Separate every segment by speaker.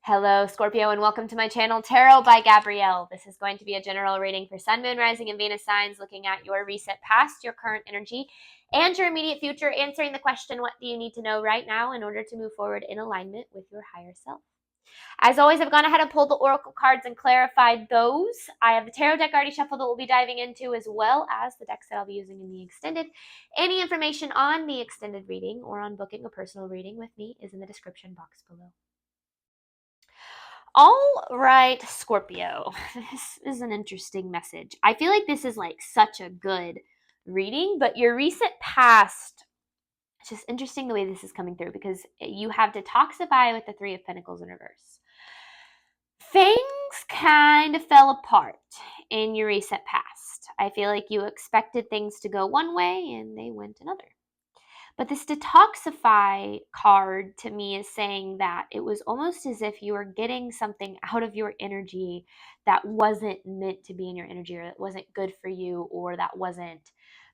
Speaker 1: Hello, Scorpio, and welcome to my channel, Tarot by Gabrielle. This is going to be a general reading for Sun, Moon, Rising, and Venus signs, looking at your recent past, your current energy, and your immediate future, answering the question, what do you need to know right now in order to move forward in alignment with your higher self? As always, I've gone ahead and pulled the oracle cards and clarified those. I have the tarot deck already shuffled that we'll be diving into, as well as the decks that I'll be using in the extended. Any information on the extended reading or on booking a personal reading with me is in the description box below. All right, Scorpio. This is an interesting message. I feel like this is like such a good reading, but your recent past, it's just interesting the way this is coming through because you have detoxify with the Three of Pentacles in reverse. Things kind of fell apart in your recent past. I feel like you expected things to go one way and they went another. But this detoxify card to me is saying that it was almost as if you were getting something out of your energy that wasn't meant to be in your energy, or that wasn't good for you, or that wasn't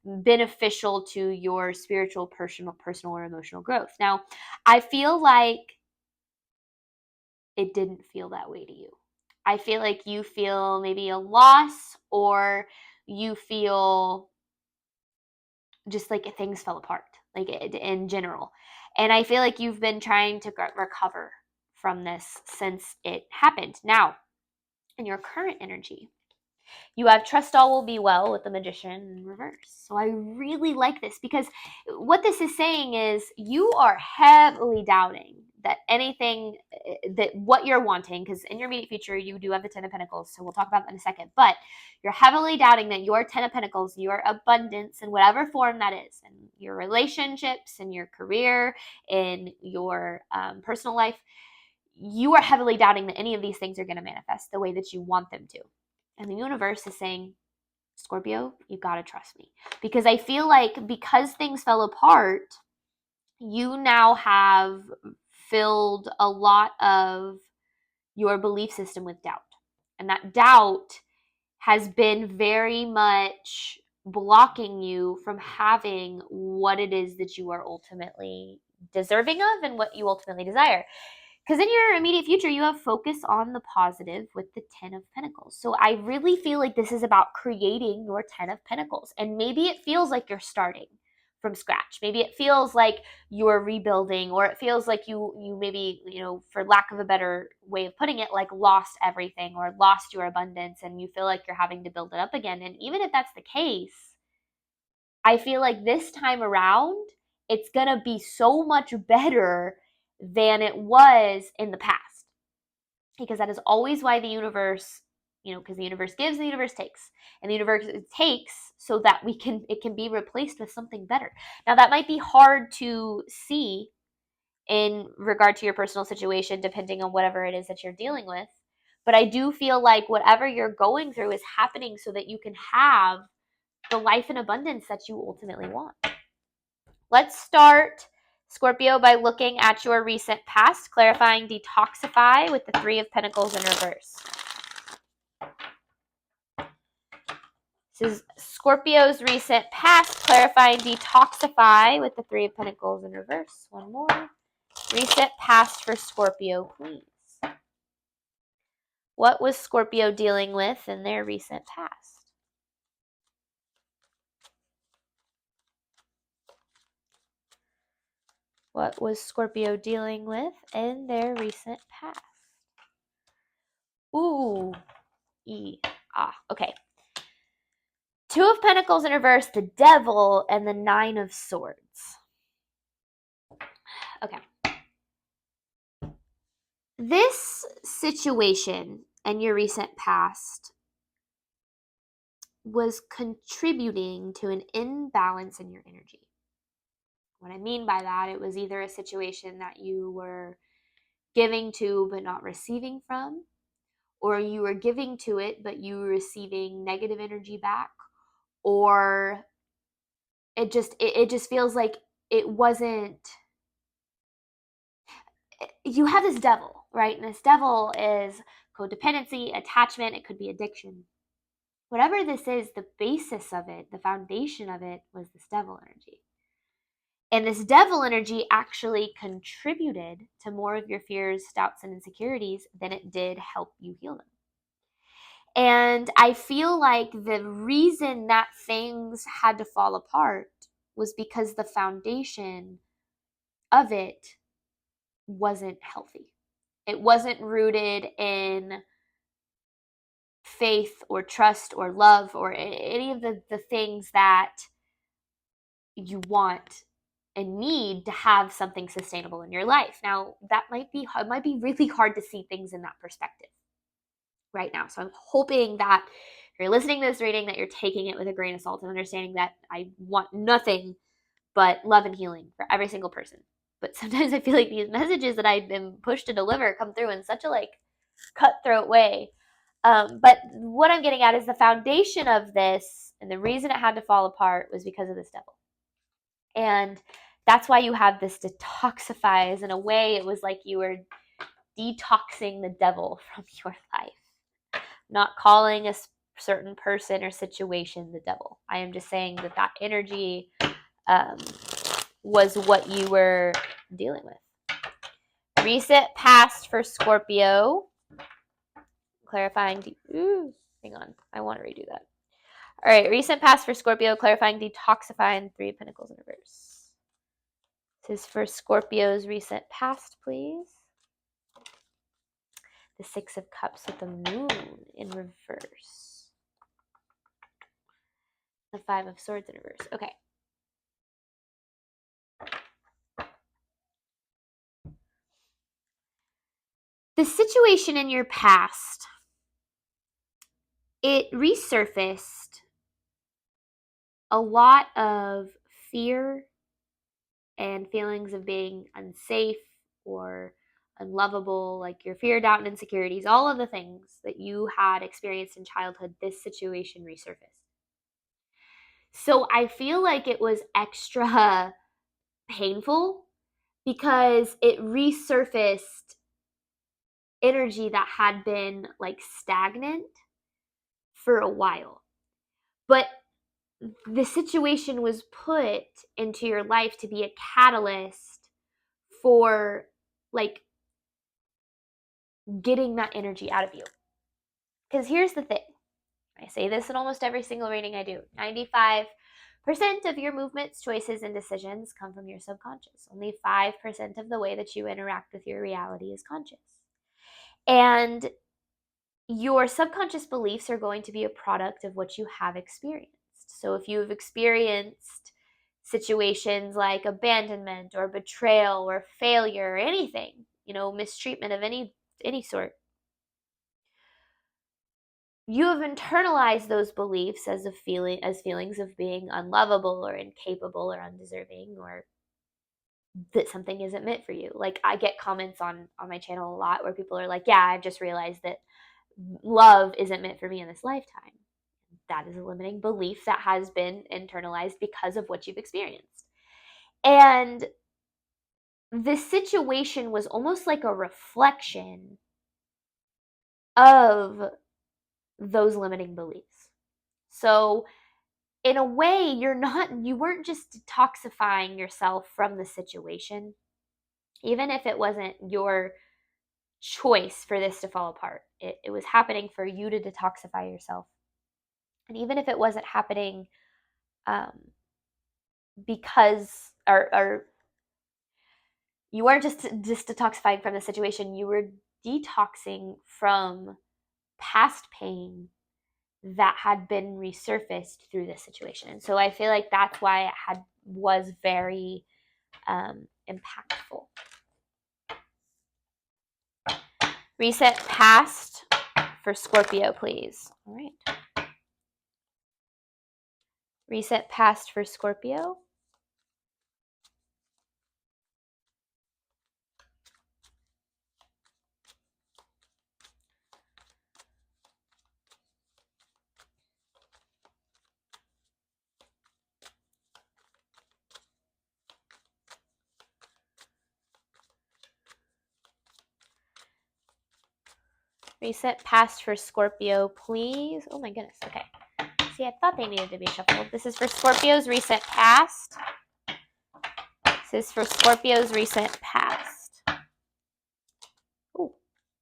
Speaker 1: beneficial to your spiritual, personal or emotional growth. Now, I feel like it didn't feel that way to you. I feel like you feel maybe a loss, or you feel just like things fell apart, like in general. And I feel like you've been trying to recover from this since it happened. Now, in your current energy, you have trust all will be well with the Magician in reverse. So I really like this because what this is saying is you are heavily doubting that anything, that what you're wanting, because in your immediate future, you do have the Ten of Pentacles, so we'll talk about that in a second, but you're heavily doubting that your Ten of Pentacles, your abundance in whatever form that is, in your relationships, in your career, in your personal life, you are heavily doubting that any of these things are going to manifest the way that you want them to. And the universe is saying, Scorpio, you got to trust me. Because I feel like because things fell apart, you now have filled a lot of your belief system with doubt. And that doubt has been very much blocking you from having what it is that you are ultimately deserving of and what you ultimately desire. Because in your immediate future, you have focus on the positive with the Ten of Pentacles. So I really feel like this is about creating your Ten of Pentacles. And maybe it feels like you're starting from scratch. Maybe it feels like you're rebuilding, or it feels like you maybe, for lack of a better way of putting it, like lost everything or lost your abundance, and you feel like you're having to build it up again. And even if that's the case, I feel like this time around, it's going to be so much better than it was in the past. Because that is always why the universe, because the universe gives, the universe takes. And the universe takes so that it can be replaced with something better. Now, that might be hard to see in regard to your personal situation, depending on whatever it is that you're dealing with. But I do feel like whatever you're going through is happening so that you can have the life and abundance that you ultimately want. Let's start, Scorpio, by looking at your recent past, clarifying detoxify with the Three of Pentacles in reverse. This is Scorpio's recent past, clarifying detoxify with the Three of Pentacles in reverse. One more. Recent past for Scorpio, please. What was Scorpio dealing with in their recent past? What was Scorpio dealing with in their recent past? Ooh. Okay. Two of Pentacles in reverse, the Devil, and the Nine of Swords. Okay. This situation and your recent past was contributing to an imbalance in your energy. What I mean by that, it was either a situation that you were giving to but not receiving from, or you were giving to it but you were receiving negative energy back, or it just feels like it wasn't. You have this devil, right? And this devil is codependency, attachment, it could be addiction. Whatever this is, the basis of it, the foundation of it was this devil energy. And this devil energy actually contributed to more of your fears, doubts, and insecurities than it did help you heal them. And I feel like the reason that things had to fall apart was because the foundation of it wasn't healthy. It wasn't rooted in faith or trust or love or any of the things that you want and need to have something sustainable in your life. Now, that might be really hard to see things in that perspective right now. So I'm hoping that if you're listening to this reading, that you're taking it with a grain of salt and understanding that I want nothing but love and healing for every single person. But sometimes I feel like these messages that I've been pushed to deliver come through in such a cutthroat way. But what I'm getting at is the foundation of this, and the reason it had to fall apart was because of this devil. And that's why you have this detoxifies. In a way, it was like you were detoxing the devil from your life. Not calling a certain person or situation the devil. I am just saying that energy was what you were dealing with. Recent past for Scorpio. Clarifying. Hang on. I want to redo that. All right. Recent past for Scorpio. Clarifying, detoxifying, 3 of Pentacles in reverse. This is for Scorpio's recent past, please. The 6 of Cups with the Moon in reverse. The 5 of Swords in reverse. Okay. The situation in your past, it resurfaced a lot of fear and feelings of being unsafe or unlovable, like your fear, doubt, and insecurities, all of the things that you had experienced in childhood, this situation resurfaced. So I feel like it was extra painful because it resurfaced energy that had been stagnant for a while. But the situation was put into your life to be a catalyst for getting that energy out of you. Because here's the thing. I say this in almost every single reading I do. 95% of your movements, choices, and decisions come from your subconscious. Only 5% of the way that you interact with your reality is conscious. And your subconscious beliefs are going to be a product of what you have experienced. So if you've experienced situations like abandonment or betrayal or failure or anything, mistreatment of any sort, you have internalized those beliefs as feelings of being unlovable or incapable or undeserving, or that something isn't meant for you. I get comments on my channel a lot where people are like, yeah, I've just realized that love isn't meant for me in this lifetime. That is a limiting belief that has been internalized because of what you've experienced. And this situation was almost like a reflection of those limiting beliefs. So in a way, you weren't just detoxifying yourself from the situation, even if it wasn't your choice for this to fall apart. It was happening for you to detoxify yourself. And even if it wasn't happening because, or you weren't just detoxifying from the situation, you were detoxing from past pain that had been resurfaced through this situation. And so I feel like that's why it was very impactful. Reset past for Scorpio, please. All right. Reset past for Scorpio. Reset past for Scorpio, please. Oh my goodness. Okay. See, I thought they needed to be shuffled. This is for Scorpio's reset past. This is for Scorpio's recent past. Ooh,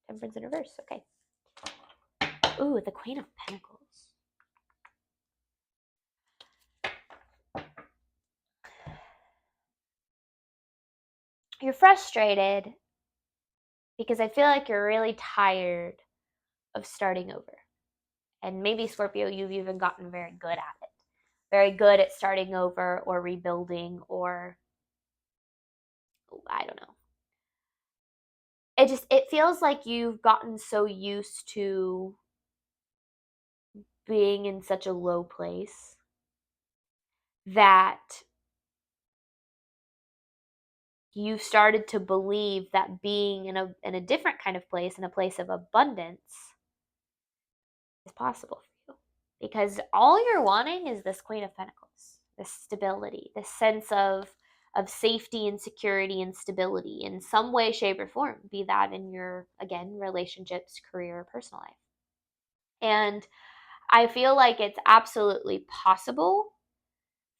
Speaker 1: Temperance in reverse. Okay. Ooh, the Queen of Pentacles. You're frustrated because I feel like you're really tired of starting over. And maybe, Scorpio, you've even gotten very good at it. Very good at starting over or rebuilding, or I don't know. It feels like you've gotten so used to being in such a low place that you've started to believe that being in a different kind of place, in a place of abundance, is possible for you. Because all you're wanting is this Queen of Pentacles, this stability, this sense of safety and security and stability in some way, shape, or form, be that in your, again, relationships, career, or personal life. And I feel like it's absolutely possible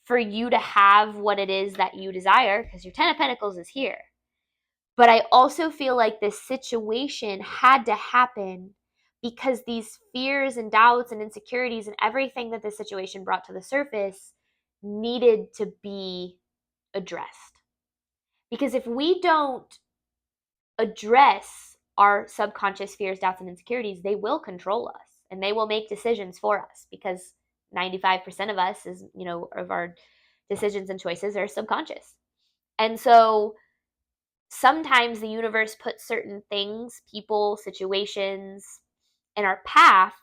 Speaker 1: for you to have what it is that you desire, because your Ten of Pentacles is here. But I also feel like this situation had to happen because these fears and doubts and insecurities and everything that this situation brought to the surface needed to be addressed. Because if we don't address our subconscious fears, doubts, and insecurities, they will control us and they will make decisions for us, because 95% of us is, of our decisions and choices are subconscious. And so sometimes the universe puts certain things, people, situations in our path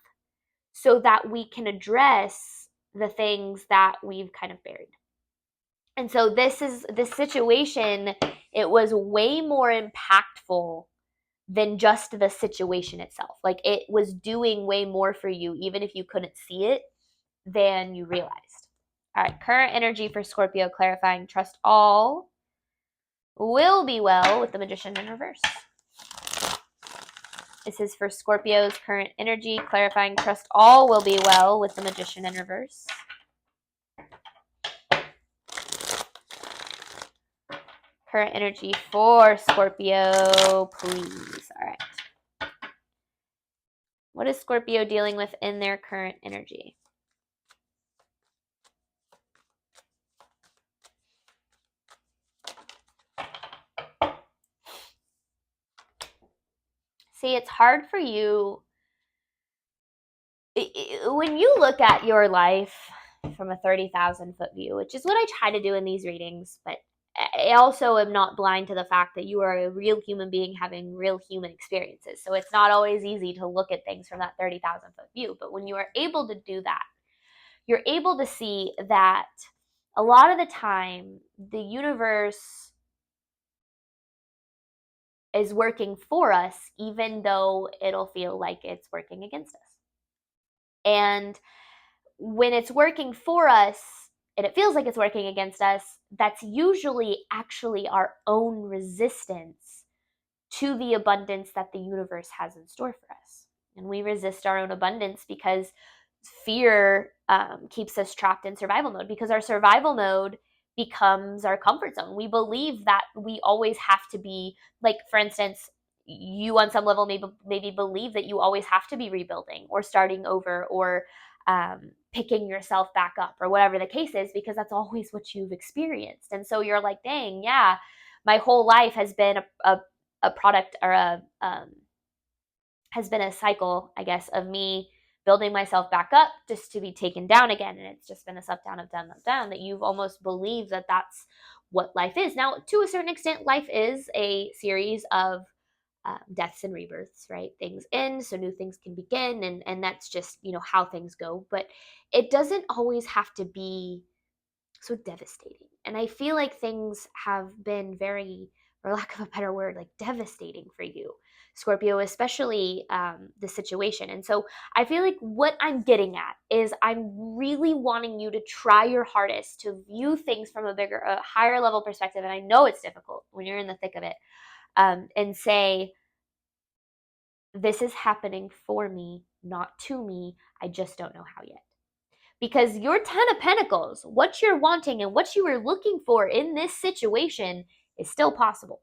Speaker 1: so that we can address the things that we've kind of buried. And so this situation, it was way more impactful than just the situation itself. Like, it was doing way more for you, even if you couldn't see it, than you realized. All right, current energy for Scorpio, clarifying trust all will be well with the Magician in reverse. This is for Scorpio's current energy, clarifying trust all will be well with the Magician in reverse. Current energy for Scorpio, please. All right. What is Scorpio dealing with in their current energy? See, it's hard for you when you look at your life from a 30,000 foot view, which is what I try to do in these readings, but I also am not blind to the fact that you are a real human being having real human experiences. So it's not always easy to look at things from that 30,000 foot view. But when you are able to do that, you're able to see that a lot of the time the universe is working for us, even though it'll feel like it's working against us. And when it's working for us and it feels like it's working against us, that's usually actually our own resistance to the abundance that the universe has in store for us. And we resist our own abundance because fear keeps us trapped in survival mode, because our survival mode becomes our comfort zone. We believe that we always have to be, like, for instance, you on some level maybe believe that you always have to be rebuilding or starting over or picking yourself back up or whatever the case is, because that's always what you've experienced. And so you're like, dang, yeah, my whole life has been a product, or has been a cycle, I guess, of me building myself back up just to be taken down again. And it's just been a up, down, up, down, up, down, that you've almost believed that that's what life is. Now, to a certain extent, life is a series of deaths and rebirths, right? Things end so new things can begin, and that's just, how things go. But it doesn't always have to be so devastating. And I feel like things have been very, for lack of a better word, like devastating for you, Scorpio, especially the situation. And so I feel like what I'm getting at is I'm really wanting you to try your hardest to view things from a higher level perspective. And I know it's difficult when you're in the thick of it, and say, this is happening for me, not to me. I just don't know how yet. Because your 10 of Pentacles, what you're wanting and what you are looking for in this situation is still possible.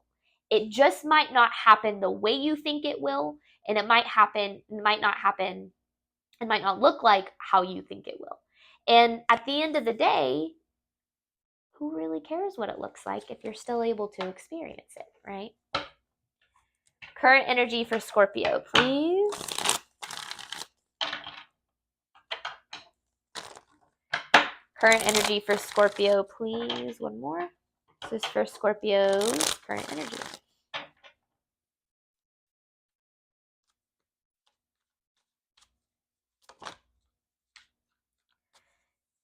Speaker 1: It just might not happen the way you think it will, and it might happen, it might not happen, it might not look like how you think it will. And at the end of the day, who really cares what it looks like if you're still able to experience it, right? Current energy for Scorpio, please. Current energy for Scorpio, please. One more. This is for Scorpio's current energy.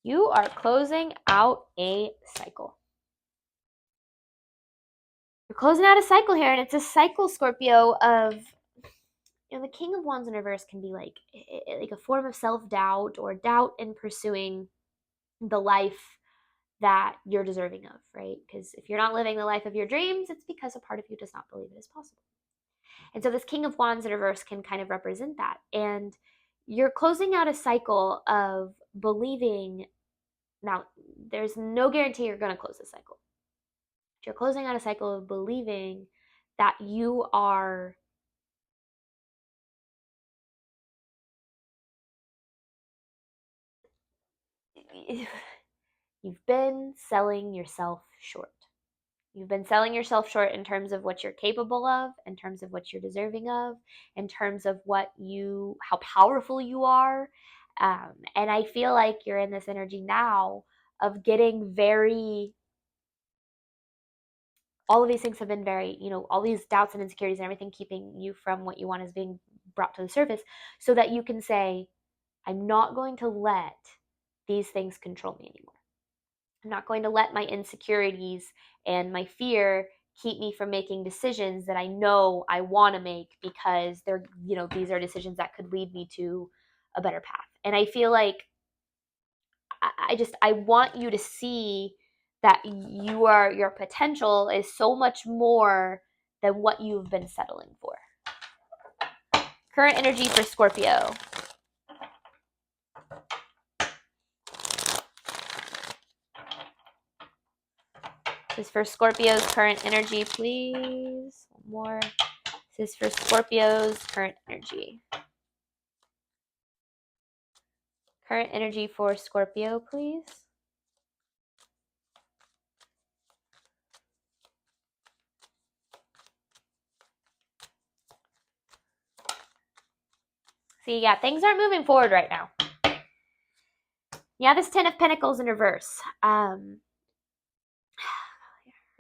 Speaker 1: You are closing out a cycle. You're closing out a cycle here, and it's a cycle, Scorpio, of, the King of Wands in reverse can be like a form of self-doubt or doubt in pursuing the life that you're deserving of, right? Because if you're not living the life of your dreams, it's because a part of you does not believe it is possible. And so this King of Wands in reverse can kind of represent that. And you're closing out a cycle of believing. Now, there's no guarantee you're going to close this cycle. You're closing out a cycle of believing that you are you've been selling yourself short. You've been selling yourself short in terms of what you're capable of, in terms of what you're deserving of, in terms of how powerful you are. And I feel like you're in this energy now of getting all of these things have been very, all these doubts and insecurities and everything keeping you from what you want is being brought to the surface so that you can say, I'm not going to let these things control me anymore. I'm not going to let my insecurities and my fear keep me from making decisions that I know I want to make because they're, these are decisions that could lead me to a better path. And I feel like I want you to see that your potential is so much more than what you've been settling for. Current energy for Scorpio. This is for Scorpio's current energy, please. One more. This is for Scorpio's current energy. Current energy for Scorpio, please. See, yeah, things aren't moving forward right now. Yeah, this 10 of Pentacles in reverse.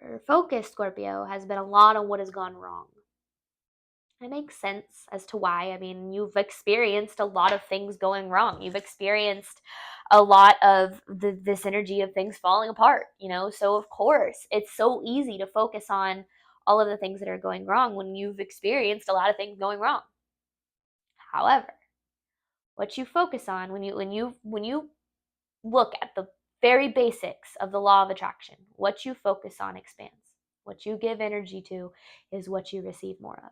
Speaker 1: Her focus, Scorpio, has been a lot on what has gone wrong. It makes sense as to why. I mean, you've experienced a lot of things going wrong. You've experienced a lot of this energy of things falling apart, So, of course, it's so easy to focus on all of the things that are going wrong when you've experienced a lot of things going wrong. However, what you focus on when you look at the very basics of the law of attraction, what you focus on expands. What you give energy to is what you receive more of.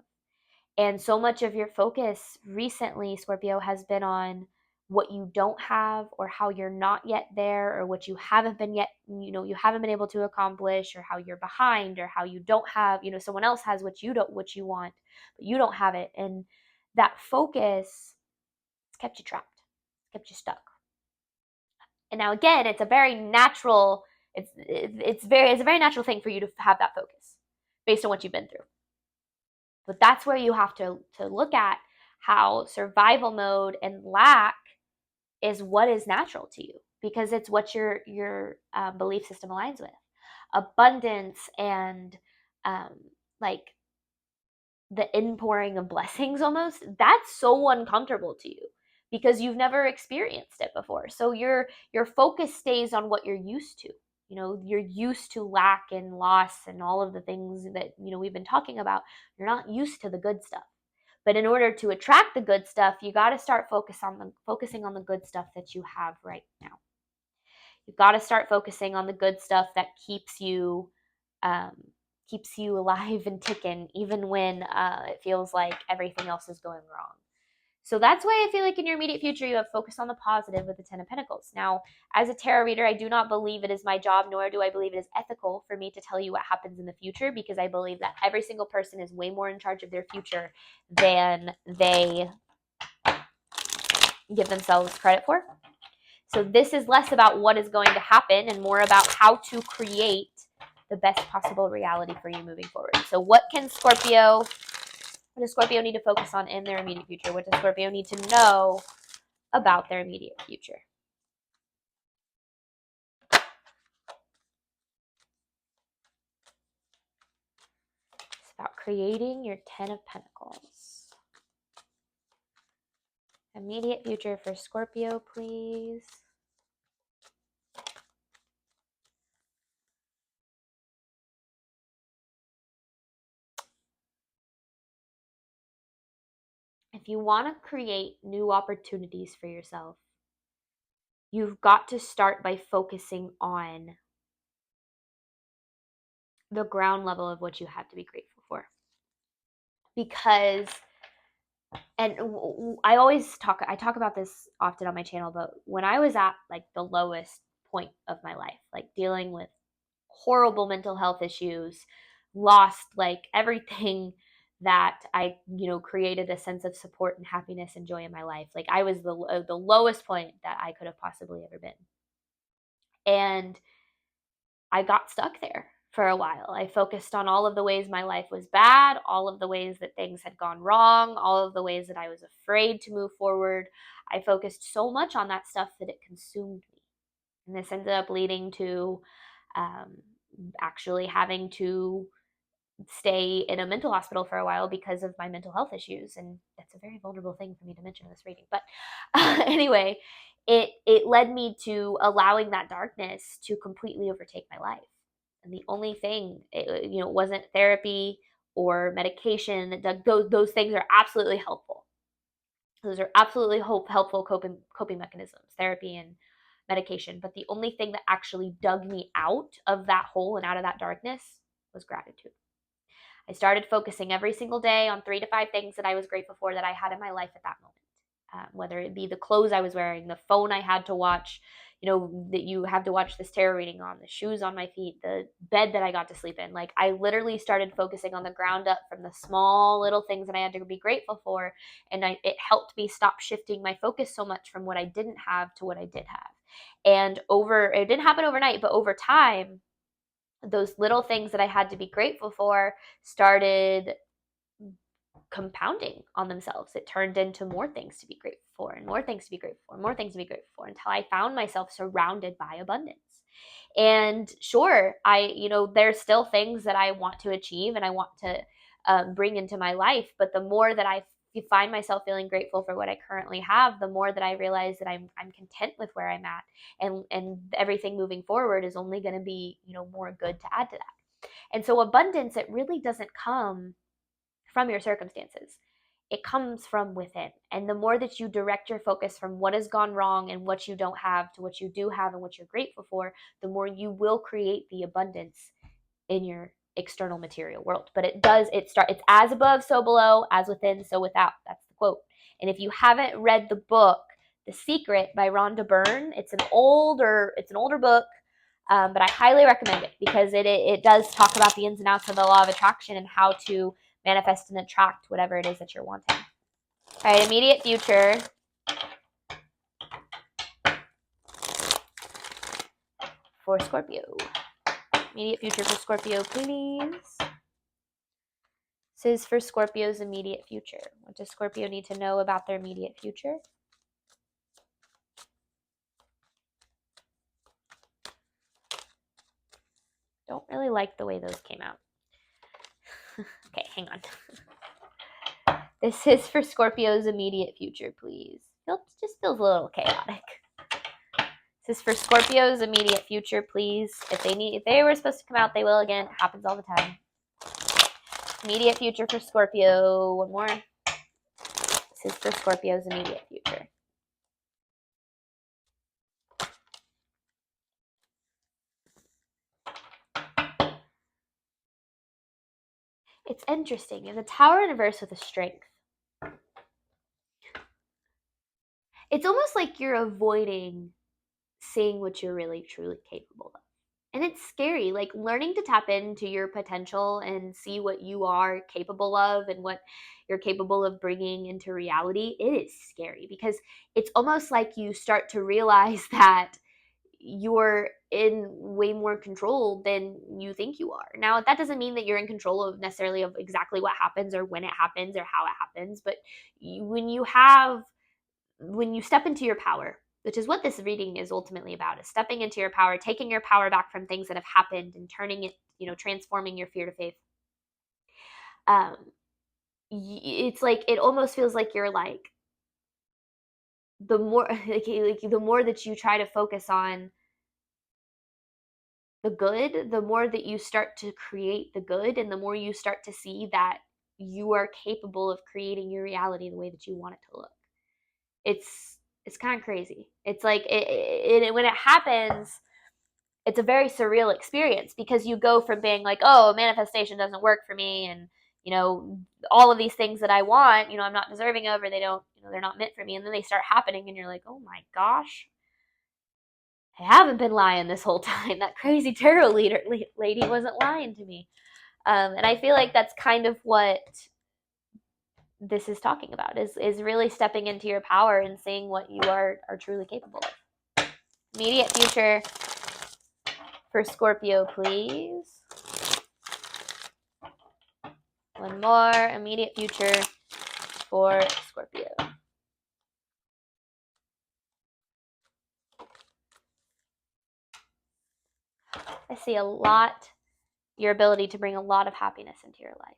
Speaker 1: And so much of your focus recently, Scorpio, has been on what you don't have or how you're not yet there or what you haven't been yet, you haven't been able to accomplish or how you're behind or how you don't have, someone else has what you want, but you don't have it. And that focus has kept you trapped, kept you stuck. And now again, it's a very natural, it's a very natural thing for you to have that focus based on what you've been through. But that's where you have to look at how survival mode and lack is what is natural to you because it's what your belief system aligns with. Abundance and like the inpouring of blessings almost, that's so uncomfortable to you because you've never experienced it before. So your focus stays on what you're used to. You're used to lack and loss and all of the things that, we've been talking about. You're not used to the good stuff. But in order to attract the good stuff, you got to start focusing on the good stuff that you have right now. You've got to start focusing on the good stuff that keeps you alive and ticking, even when it feels like everything else is going wrong. So that's why I feel like in your immediate future, you have focus on the positive with the Ten of Pentacles. Now, as a tarot reader, I do not believe it is my job, nor do I believe it is ethical for me to tell you what happens in the future, because I believe that every single person is way more in charge of their future than they give themselves credit for. So this is less about what is going to happen and more about how to create the best possible reality for you moving forward. So what does Scorpio need to focus on in their immediate future? What does Scorpio need to know about their immediate future? It's about creating your Ten of Pentacles. Immediate future for Scorpio, please. If you want to create new opportunities for yourself, you've got to start by focusing on the ground level of what you have to be grateful for. Because, and I talk about this often on my channel, but when I was at like the lowest point of my life, like dealing with horrible mental health issues, lost like everything that I, created a sense of support and happiness and joy in my life. Like I was the lowest point that I could have possibly ever been. And I got stuck there for a while. I focused on all of the ways my life was bad, all of the ways that things had gone wrong, all of the ways that I was afraid to move forward. I focused so much on that stuff that it consumed me. And this ended up leading to actually having to stay in a mental hospital for a while because of my mental health issues. And that's a very vulnerable thing for me to mention in this reading. But anyway, it led me to allowing that darkness to completely overtake my life. And the only thing, it wasn't therapy or medication. Those things are absolutely helpful. Those are absolutely helpful coping mechanisms, therapy and medication. But the only thing that actually dug me out of that hole and out of that darkness was gratitude. I started focusing every single day on 3 to 5 things that I was grateful for that I had in my life at that moment. Whether it be the clothes I was wearing, the phone I had to watch, that you have to watch this tarot reading on, the shoes on my feet, the bed that I got to sleep in. Like I literally started focusing on the ground up from the small little things that I had to be grateful for. And it helped me stop shifting my focus so much from what I didn't have to what I did have. And it didn't happen overnight, but over time, those little things that I had to be grateful for started compounding on themselves. It turned into more things to be grateful for and more things to be grateful for, and more things to be grateful for, until I found myself surrounded by abundance. And sure, there's still things that I want to achieve and I want to bring into my life. But the more that I find myself feeling grateful for what I currently have, the more that I realize that I'm content with where I'm at, and everything moving forward is only going to be, more good to add to that. And so abundance, it really doesn't come from your circumstances. It comes from within. And the more that you direct your focus from what has gone wrong and what you don't have to what you do have and what you're grateful for, the more you will create the abundance in your external material world. But it's as above, so below, as within, so without. That's the quote. And if you haven't read the book, The Secret by Rhonda Byrne, it's an older book, but I highly recommend it because it does talk about the ins and outs of the law of attraction and how to manifest and attract whatever it is that you're wanting. All right, immediate future. For Scorpio. Immediate future for Scorpio, please. This is for Scorpio's immediate future. What does Scorpio need to know about their immediate future? Don't really like the way those came out. Okay, hang on. This is for Scorpio's immediate future, please. It just feels a little chaotic. This is for Scorpio's immediate future, please. If they were supposed to come out, they will again. It happens all the time. Immediate future for Scorpio. One more. This is for Scorpio's immediate future. It's interesting. In the Tower in reverse with a strength, it's almost like you're avoiding seeing what you're really truly capable of. And it's scary, like learning to tap into your potential and see what you are capable of and what you're capable of bringing into reality. It is scary because it's almost like you start to realize that you're in way more control than you think you are. Now, that doesn't mean that you're in control of necessarily of exactly what happens or when it happens or how it happens, but when you step into your power, which is what this reading is ultimately about, is stepping into your power, taking your power back from things that have happened and turning it, transforming your fear to faith. Um, it's like, it almost feels like you're like, the more, like the more that you try to focus on the good, the more that you start to create the good, and the more you start to see that you are capable of creating your reality the way that you want it to look. It's kind of crazy. It's like when it happens, it's a very surreal experience because you go from being like, oh, manifestation doesn't work for me, and all of these things that I want, I'm not deserving of, or they don't, they're not meant for me, and then they start happening, and you're like, oh my gosh, I haven't been lying this whole time. That crazy tarot lady wasn't lying to me. And I feel like that's kind of what this is talking about, is really stepping into your power and seeing what you are truly capable of. Immediate future for Scorpio, please. One more. Immediate future for Scorpio. I see your ability to bring a lot of happiness into your life.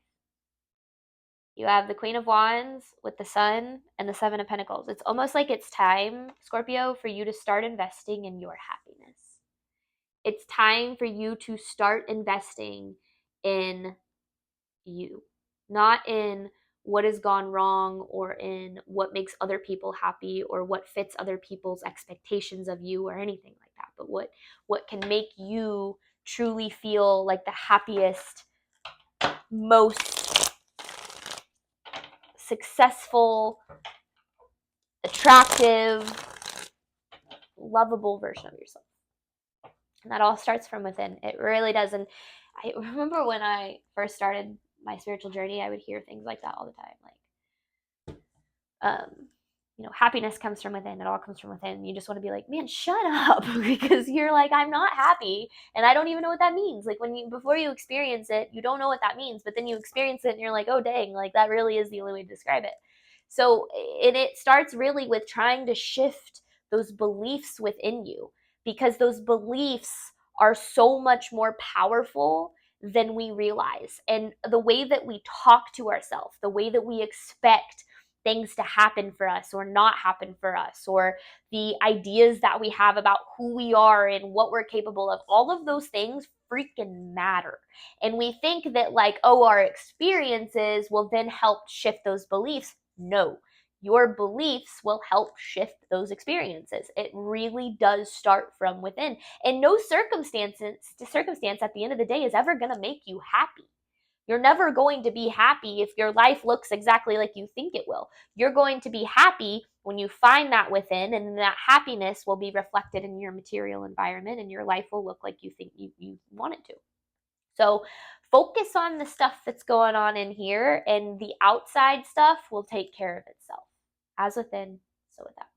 Speaker 1: You have the Queen of Wands with the Sun and the Seven of Pentacles. It's almost like it's time, Scorpio, for you to start investing in your happiness. It's time for you to start investing in you, not in what has gone wrong or in what makes other people happy or what fits other people's expectations of you or anything like that, but what can make you truly feel like the happiest, most successful, attractive, lovable version of yourself. And that all starts from within. It really does. And I remember when I first started my spiritual journey, I would hear things like that all the time. Like, happiness comes from within. It all comes from within. You just want to be like, man, shut up. Because you're like, I'm not happy. And I don't even know what that means. Like before you experience it, you don't know what that means. But then you experience it and you're like, oh, dang, like that really is the only way to describe it. So, and it starts really with trying to shift those beliefs within you, because those beliefs are so much more powerful than we realize. And the way that we talk to ourselves, the way that we expect things to happen for us or not happen for us, or the ideas that we have about who we are and what we're capable of, all of those things freaking matter. And we think that like, oh, our experiences will then help shift those beliefs. No, your beliefs will help shift those experiences. It really does start from within. And no circumstance at the end of the day is ever going to make you happy. You're never going to be happy if your life looks exactly like you think it will. You're going to be happy when you find that within, and that happiness will be reflected in your material environment, and your life will look like you think you want it to. So focus on the stuff that's going on in here, and the outside stuff will take care of itself. As within, so without.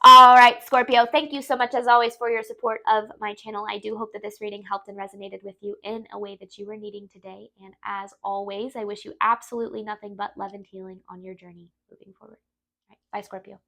Speaker 1: All right, Scorpio, thank you so much as always for your support of my channel. I do hope that this reading helped and resonated with you in a way that you were needing today. And as always, I wish you absolutely nothing but love and healing on your journey moving forward. All right, bye, Scorpio.